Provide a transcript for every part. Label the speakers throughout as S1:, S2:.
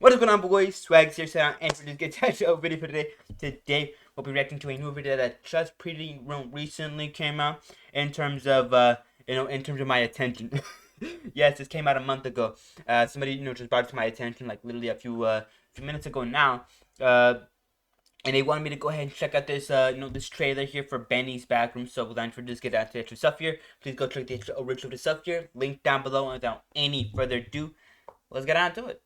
S1: What is going on, boys? Swags here, and for this get show video for today. Today we'll be reacting to a new video that just pretty recently came out in terms of in terms of my attention. Yes, this came out a month ago. Somebody just brought it to my attention like literally a few minutes ago now. And they wanted me to go ahead and check out this this trailer here for Benny's Backroom. So without further ado, get out to the extra stuff here. Please go check the original stuff here. Link down below. And without any further ado, let's get on to it.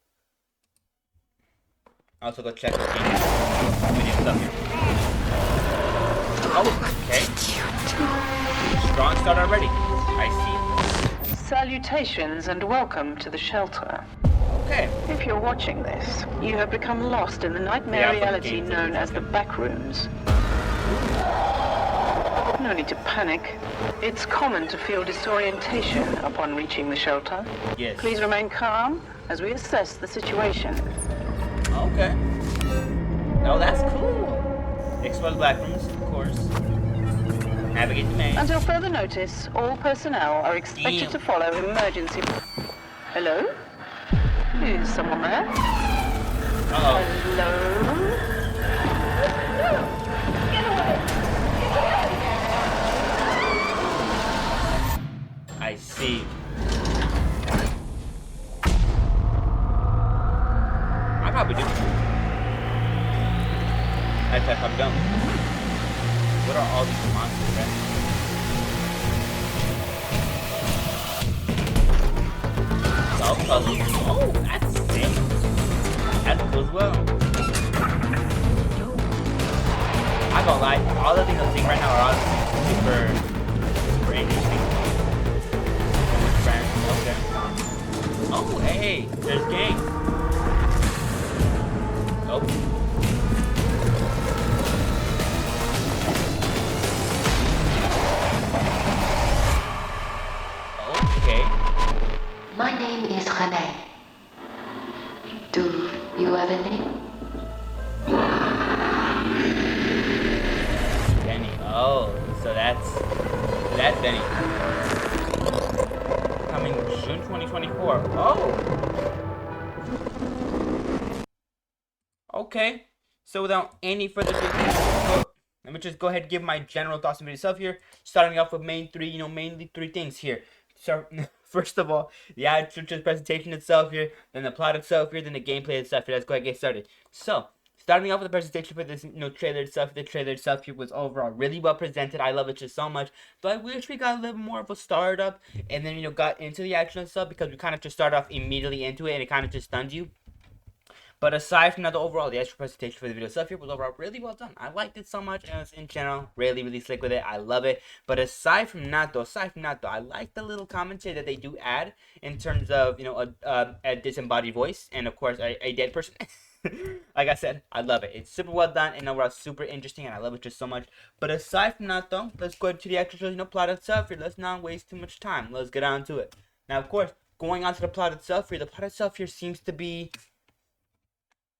S1: Also go check the video stuff here. Oh, okay. Strong start already. I see.
S2: Salutations and welcome to the shelter.
S1: Okay.
S2: If you're watching this, you have become lost in the nightmare reality known as the Backrooms. No need to panic. It's common to feel disorientation upon reaching the shelter.
S1: Yes.
S2: Please remain calm as we assess the situation.
S1: Okay. Oh, that's cool. Explore the Backrooms, of course. Navigate the maze.
S2: Until further notice, all personnel are expected to follow emergency... Hello? Is someone there?
S1: Uh-oh.
S2: Hello?
S1: I see. I probably do. I probably don't. What are all these monsters, right? Solve puzzles. Oh, that's sick. That's cool as well. I gonna lie, all the things I'm seeing right now are all super interesting. Friends, okay. Oh, hey, there's gangs. Oh. Okay.
S3: My name is Renee. Do you have a name?
S1: Benny. Oh, so that's Benny. Coming June 2024. Oh. Okay. So without any further ado, let me just go ahead and give my general thoughts on the video itself here. Starting off with mainly three things here. So first of all, the actual presentation itself here, then the plot itself here, then the gameplay itself here. Let's go ahead and get started. So, starting off with the presentation for this trailer itself, the trailer itself here was overall really well presented. I love it just so much. But I wish we got a little more of a startup and then got into the action itself, because we kind of just start off immediately into it and it kind of just stuns you. But aside from that, the actual presentation for the video itself here was overall really well done. I liked it so much, and it's in general really slick with it. I love it. But aside from that though, I like the little commentary that they do add in terms of a disembodied voice and of course a dead person. Like I said, I love it. It's super well done and overall super interesting, and I love it just so much. But aside from that though, let's go to the actual plot itself here. Let's not waste too much time. Let's get on to it. Now, of course, going on to the plot itself here, the plot itself here seems to be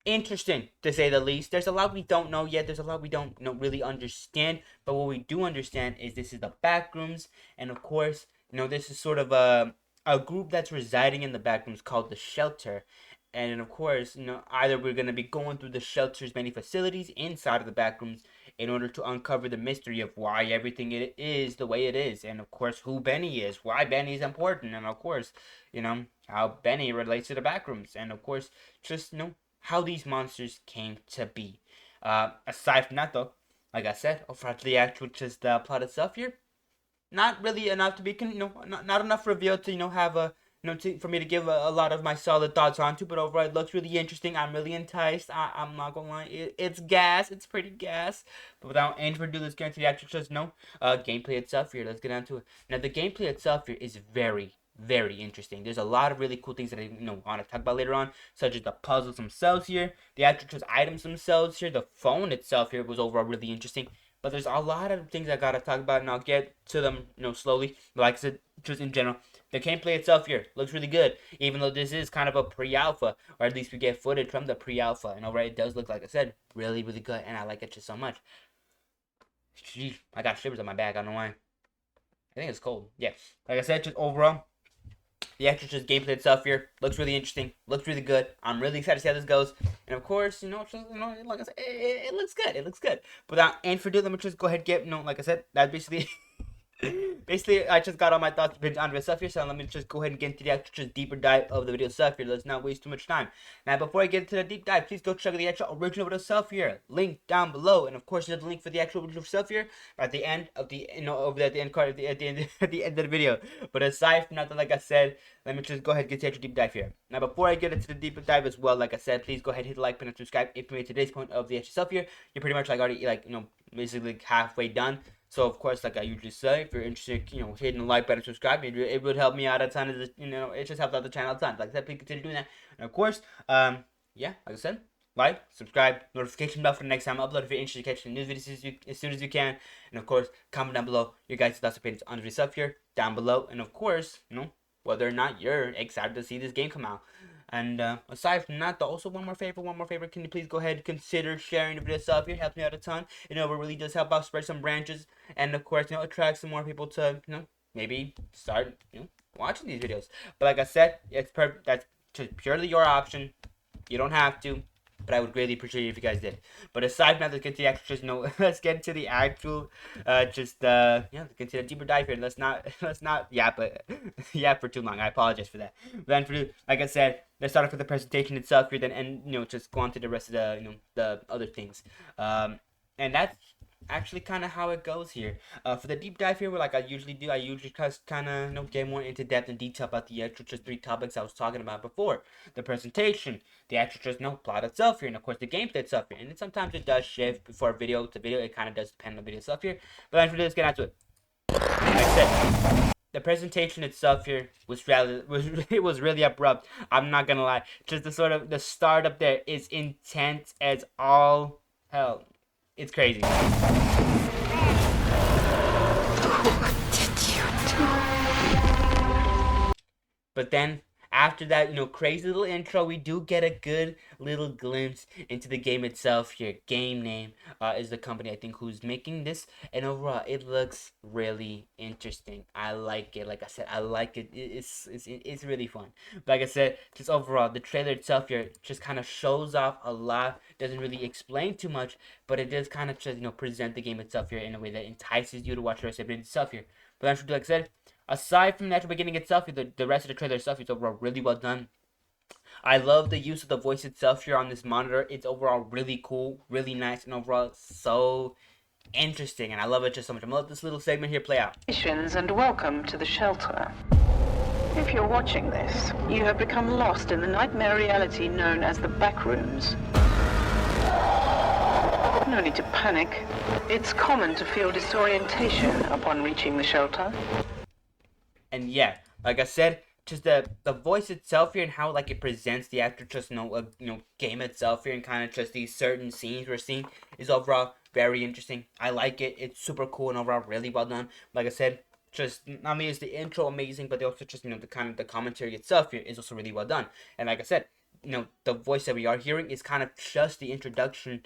S1: interesting, to say the least. There's a lot we don't know yet. There's a lot we don't really understand. But what we do understand is this is the Backrooms, and of course, this is sort of a group that's residing in the Backrooms called the Shelter. And of course, either we're gonna be going through the Shelter's many facilities inside of the Backrooms in order to uncover the mystery of why everything it is the way it is, and of course who Benny is, why Benny is important, and of course, how Benny relates to the Backrooms, and of course, just how these monsters came to be. Aside from that though, like I said, over to the actual plot itself here, not really enough to be not enough reveal to have a for me to give a lot of my solid thoughts onto. But overall, it looks really interesting. I'm really enticed. I'm not gonna lie, it's gas. It's pretty gas. But without any further ado, let's get into the actual gameplay itself here. Let's get into it. Now, the gameplay itself here is very interesting. There's a lot of really cool things that I want to talk about later on, such as the puzzles themselves here, the actual items themselves here, the phone itself here was overall really interesting. But there's a lot of things I gotta talk about, and I'll get to them slowly. But like I said, just in general, the gameplay itself here looks really good, even though this is kind of a pre-alpha, or at least we get footage from the pre-alpha. And overall, it does look, like I said, really good, and I like it just so much. Jeez, I got shivers on my back. I don't know why. I think it's cold. Yeah, like I said, just overall, The Exorcist gameplay itself here looks really interesting, looks really good. I'm really excited to see how this goes. And of course, like I said, it looks good. It looks good. But without any further ado, let me just go ahead and get, like I said, that's basically basically, I just got all my thoughts on the stuff here, so let me just go ahead and get into the actual just deeper dive of the video stuff here. Let's not waste too much time. Now, before I get into the deep dive, please go check out the actual original video stuff here, link down below, and of course, there's the link for the actual original stuff here at the end of the, over there at the end card at the end at the end of the video. But aside from that, like I said, let me just go ahead and get to the actual deep dive here. Now, before I get into the deeper dive as well, like I said, please go ahead and hit the like button and subscribe if you made today's point of the actual stuff here. You're pretty much like already basically halfway done. So of course, like I usually say, if you're interested, hitting the like button, subscribe, it would help me out a ton. It just helps out the channel a ton. Like I said, please consider doing that. And of course, yeah, like I said, like, subscribe, notification bell for the next time I upload if you're interested in catching news videos as soon as you can. And of course, comment down below your guys' thoughts and opinions on the stuff here down below. And of course, whether or not you're excited to see this game come out. And aside from that, also one more favor, can you please go ahead and consider sharing the video stuff here? Helps me out a ton. It really does help out spread some branches, and of course, attract some more people to, maybe start, watching these videos. But like I said, that's just purely your option. You don't have to, but I would greatly appreciate it if you guys did. But aside from that, let's get to the actual, let's get to the actual, let's get to the deeper dive here. Let's not yap for too long. I apologize for that. But then like I said, let's start off with the presentation itself here, then, and, just go on to the rest of the, the other things. And that's actually kind of how it goes here. For the deep dive here, like I usually do, I just kind of, get more into depth and detail about the actual just 3 topics I was talking about before. The presentation, the actual just, plot itself here, and of course the gameplay itself here. And then sometimes it does shift before video to video. It kind of does depend on the video stuff here. But then let's get into it. Like I said, the presentation itself here was really abrupt. I'm not gonna lie. Just the start up there is intense as all hell. It's crazy.
S3: What did you do?
S1: But then, after that, crazy little intro, we do get a good little glimpse into the game itself here. Game Name is the company, I think, who's making this. And overall, it looks really interesting. I like it. Like I said, I like it. It's really fun. But like I said, just overall, the trailer itself here just kind of shows off a lot. Doesn't really explain too much, but it does kind of just, present the game itself here in a way that entices you to watch the rest of it itself here. But actually, like I said, aside from the actual beginning itself, the rest of the trailer itself is overall really well done. I love the use of the voice itself here on this monitor. It's overall really cool, really nice, and overall so interesting. And I love it just so much. I'm gonna let this little segment here play out.
S2: And welcome to the shelter. If you're watching this, you have become lost in the nightmare reality known as the Backrooms. No need to panic. It's common to feel disorientation upon reaching the shelter.
S1: And yeah, like I said, just the voice itself here and how it presents the actor just game itself here and kind of just these certain scenes we're seeing is overall very interesting. I like it. It's super cool and overall really well done. Like I said, just not only is the intro amazing, but they also just the commentary itself here is also really well done. And like I said, the voice that we are hearing is kind of just the introduction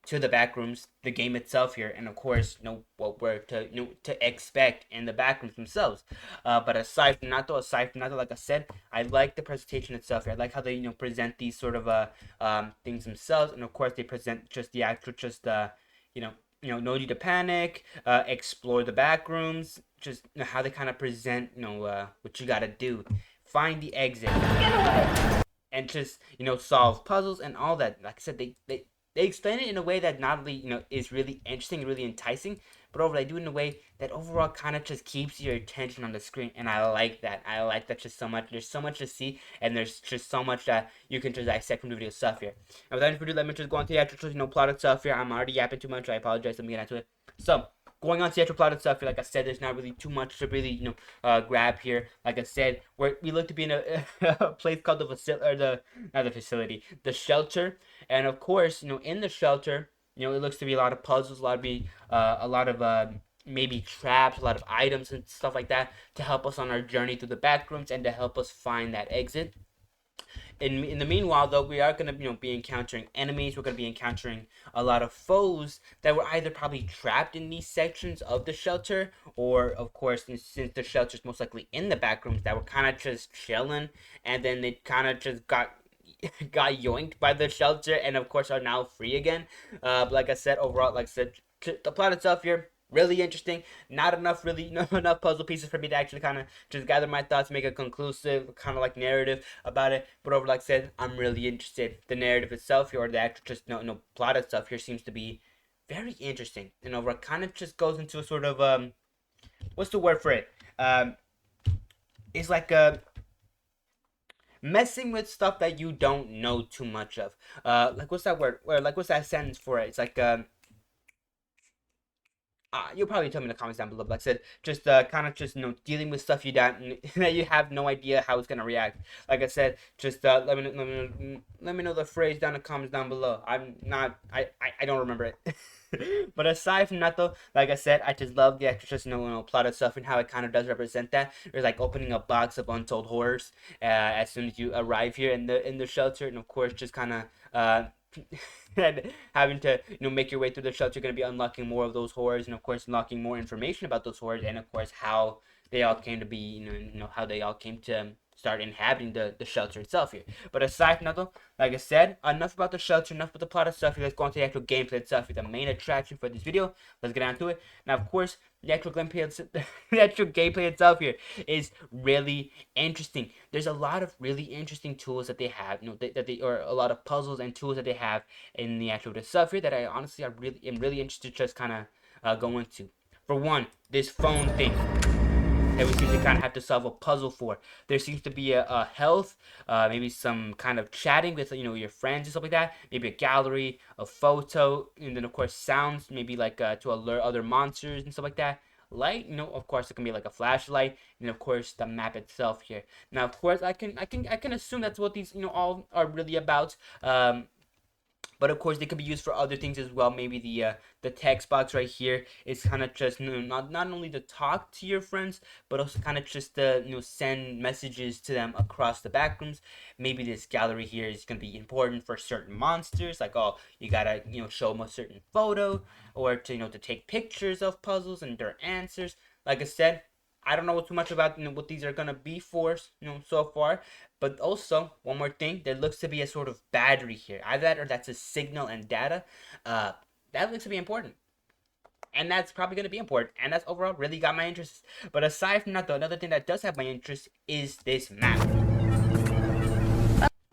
S1: to the Backrooms, the game itself here, and of course, what we're to expect in the Backrooms themselves. But aside from that, like I said, I like the presentation itself here. I like how they present these sort of things themselves, and of course they present just the actual no need to panic, explore the Backrooms, just how they kind of present what you gotta do, find the exit, and just solve puzzles and all that. Like I said, they explain it in a way that not only is really interesting and really enticing, but overall they do it in a way that overall kind of just keeps your attention on the screen, and I like that. I like that just so much. There's so much to see, and there's just so much that you can just dissect from the video stuff here. And without any further ado, let me just go on to the actual plot itself here. I'm already yapping too much. I apologize. Let me get into it. So, going on to the actual plot itself here, like I said, there's not really too much to really grab here. Like I said, we look to be in a place called the shelter, and of course, in the shelter, it looks to be a lot of puzzles, a lot of maybe traps, a lot of items and stuff like that to help us on our journey through the Backrooms and to help us find that exit. In the meanwhile, though, we are gonna be encountering enemies. We're gonna be encountering a lot of foes that were either probably trapped in these sections of the shelter, or of course, since the shelter's most likely in the back rooms, that were kind of just chilling, and then they kind of just got yoinked by the shelter, and of course are now free again. But like I said, overall, like I said, the plot itself here really interesting. Not enough, really, not enough puzzle pieces for me to actually kind of just gather my thoughts, make a conclusive kind of like narrative about it. But over, like I said, I'm really interested. The narrative itself here, or the actual just no plot itself here, seems to be very interesting. And over, it kind of just goes into a sort of what's the word for it? It's like messing with stuff that you don't know too much of. Like what's that word? Or like what's that sentence for it? It's like you'll probably tell me in the comments down below. But like I said, just kind of just dealing with stuff you don't that you have no idea how it's gonna react. Like I said, just let me know the phrase down in the comments down below. I don't remember it. But aside from that, though, like I said, I just love the extra just plot of stuff and how it kind of does represent that. There's like opening a box of untold horrors as soon as you arrive here in the shelter, and of course just kind of and having to make your way through the shelter. You're going to be unlocking more of those horrors, and of course unlocking more information about those horrors, and of course how they all came to be, how they all came to start inhabiting the shelter itself here. But aside from that, though, like I said, enough about the shelter, enough about the plot of stuff here. Let's go on to the actual gameplay itself, the main attraction for this video. Let's get on to it. Now, of course, the actual gameplay itself here is really interesting. There's a lot of really interesting tools that they have, or a lot of puzzles and tools that they have in the actual stuff here that I honestly am really interested to just kind of go into. For one, this phone thing that we seem to kind of have to solve a puzzle for. There seems to be a health, maybe some kind of chatting with your friends and stuff like that. Maybe a gallery, a photo, and then of course sounds. Maybe like to alert other monsters and stuff like that. Light, of course it can be like a flashlight, and of course the map itself here. Now, of course, I can assume that's what these all are really about. But of course, they could be used for other things as well. Maybe the text box right here is kind of just not only to talk to your friends, but also kind of just to send messages to them across the backrooms. Maybe this gallery here is going to be important for certain monsters, like you gotta show them a certain photo, or to take pictures of puzzles and their answers. Like I said, I don't know too much about what these are gonna be for so far, but also one more thing, there looks to be a sort of battery here. Either that or that's a signal and data. That looks to be important, and that's probably gonna be important, and that's overall really got my interest. But aside from that, though, another thing that does have my interest is this map.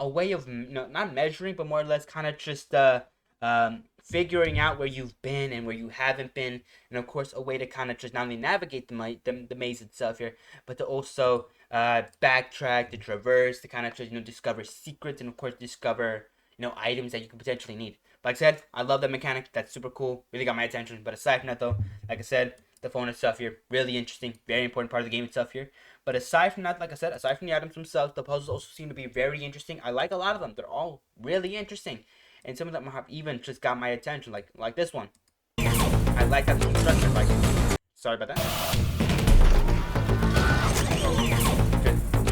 S1: A way of not measuring, but more or less kind of just figuring out where you've been and where you haven't been, and of course a way to kind of just not only navigate the maze itself here, but to also backtrack, to traverse, to kind of just discover secrets, and of course discover items that you could potentially need. But like I said, I love that mechanic. That's super cool. Really got my attention. But aside from that, though, like I said, the phone itself here, really interesting, very important part of the game itself here. But aside from that, like I said, aside from the items themselves, the puzzles also seem to be very interesting. I like a lot of them. They're all really interesting, and some of them have even just got my attention, like this one. I like that construction. Like, sorry about that.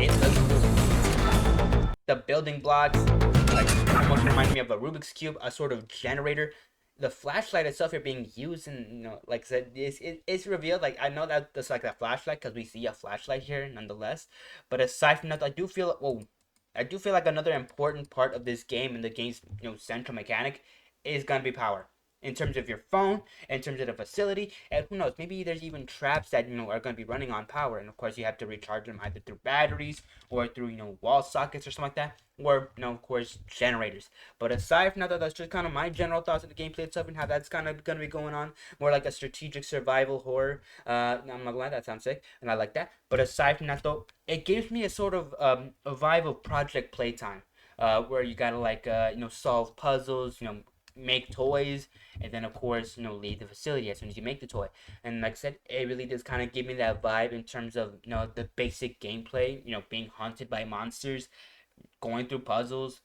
S1: It looks cool. The building blocks, almost remind me of a Rubik's Cube, a sort of generator. The flashlight itself here being used, and like I said, it's revealed. Like, I know that that's like that flashlight because we see a flashlight here nonetheless. But aside from that, I do feel like another important part of this game and the game's central mechanic is gonna be power. In terms of your phone, in terms of the facility, and who knows, maybe there's even traps that are going to be running on power, and of course you have to recharge them either through batteries or through wall sockets or something like that, or of course generators. But aside from that, that's just kind of my general thoughts on the gameplay itself and how that's kind of going to be going on, more like a strategic survival horror. I'm not gonna lie, that sounds sick, and I like that. But aside from that, though, it gives me a sort of a vibe of Project Playtime, where you gotta solve puzzles, make toys, and then of course leave the facility as soon as you make the toy. And like I said, it really does kind of give me that vibe in terms of the basic gameplay, being haunted by monsters, going through puzzles,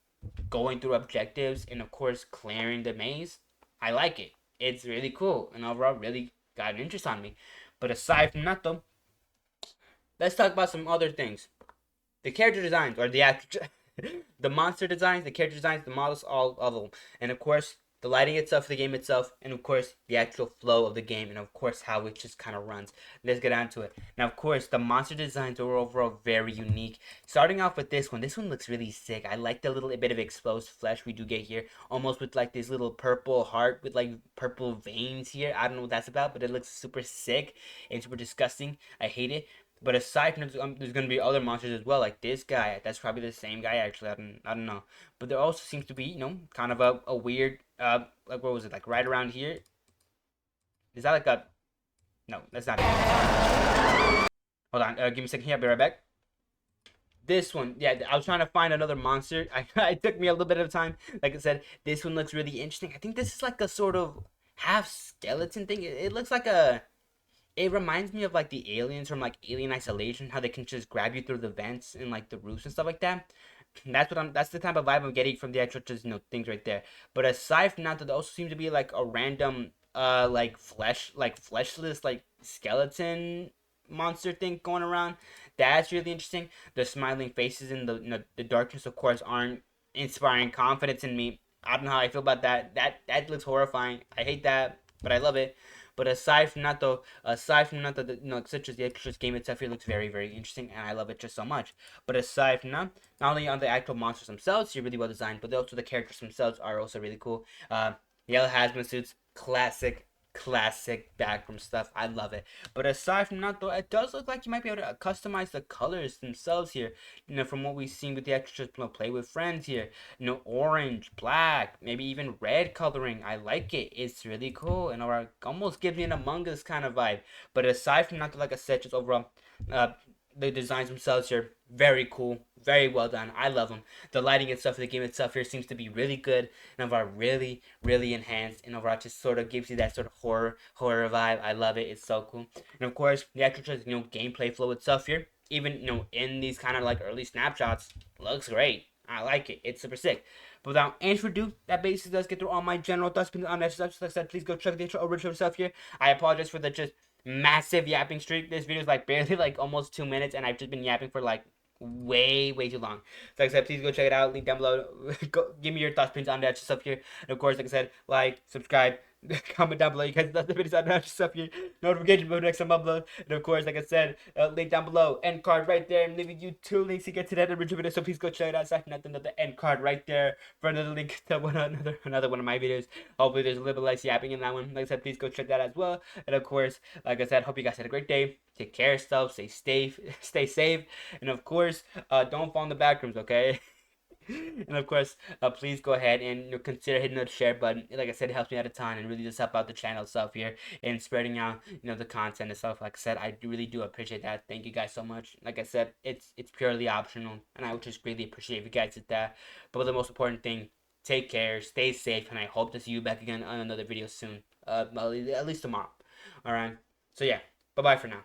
S1: going through objectives, and of course clearing the maze. I like it. It's really cool, and overall really got an interest on me. But aside from that, though, let's talk about some other things. The character designs, or the The monster designs, the character designs, the models, all of them, and of course the lighting itself, the game itself, and of course the actual flow of the game, and of course how it just kind of runs. Let's get on to it. Now, of course, the monster designs are overall very unique. Starting off with this one looks really sick. I like the little bit of exposed flesh we do get here, almost with like this little purple heart with like purple veins here. I don't know what that's about, but it looks super sick and super disgusting. I hate it. But aside from there's gonna be other monsters as well, like this guy. That's probably the same guy actually. I don't know. But there also seems to be, kind of a weird like what was it, like right around here? Is that like a no? That's not it. Hold on. Give me a second here. I'll be right back. This one, yeah, I was trying to find another monster. It took me a little bit of time. Like I said, this one looks really interesting. I think this is like a sort of half skeleton thing. It looks like a. It reminds me of like the aliens from like Alien Isolation, how they can just grab you through the vents and like the roofs and stuff like that. That's the type of vibe I'm getting from the actual just things right there. But aside from that, there also seems to be like a random like fleshless like skeleton monster thing going around. That's really interesting. The smiling faces in the darkness, of course, aren't inspiring confidence in me. I don't know how I feel about that. That looks horrifying. I hate that, but I love it. But aside from that, such as the extras game itself here looks very, very interesting, and I love it just so much. But aside from that, not only on the actual monsters themselves, you're really well designed, but also the characters themselves are also really cool. Yellow hazmat suits, classic backroom stuff. I love it. But aside from that, though, it does look like you might be able to customize the colors themselves here. From what we've seen with the extras, play with friends here. Orange, black, maybe even red coloring. I like it. It's really cool, and almost gives me an Among Us kind of vibe. But aside from that, like I said, just overall, the designs themselves are very cool, very well done. I love them. The lighting and stuff of the game itself here seems to be really good and overall really, really enhanced, and overall just sort of gives you that sort of horror vibe. I love it. It's so cool. And of course, the actual just gameplay flow itself here, even in these kind of like early snapshots, looks great. I like it. It's super sick. But without any further ado, that basically does get through all my general thoughts on that stuff. Like I said, please go check the original stuff here. I apologize for the just massive yapping streak. This video is like barely like almost 2 minutes, and I've just been yapping for like way too long. So like I said, please go check it out. Link down below. Go give me your thoughts, opinions on that stuff here. And of course, like I said, like, subscribe, comment down below. You guys love the videos on that stuff here. Notification bell next time I upload. And of course, like I said, link down below. End card right there. I'm leaving you 2 links to get to that original video. So please go check it out. Aside from that, another end card right there for another link to another one of my videos. Hopefully, there's a little bit less yapping in that one. Like I said, please go check that as well. And of course, like I said, hope you guys had a great day. Take care of yourself. Stay safe. And of course, don't fall in the backrooms, okay? And of course, please go ahead and consider hitting the share button. Like I said, it helps me out a ton and really just help out the channel itself here and spreading out the content and stuff. Like I said, really do appreciate that. Thank you guys so much. Like I said, it's purely optional, and I would just greatly appreciate if you guys did that. But the most important thing, take care, stay safe, and I hope to see you back again on another video soon. At least tomorrow. All right. So yeah, bye bye for now.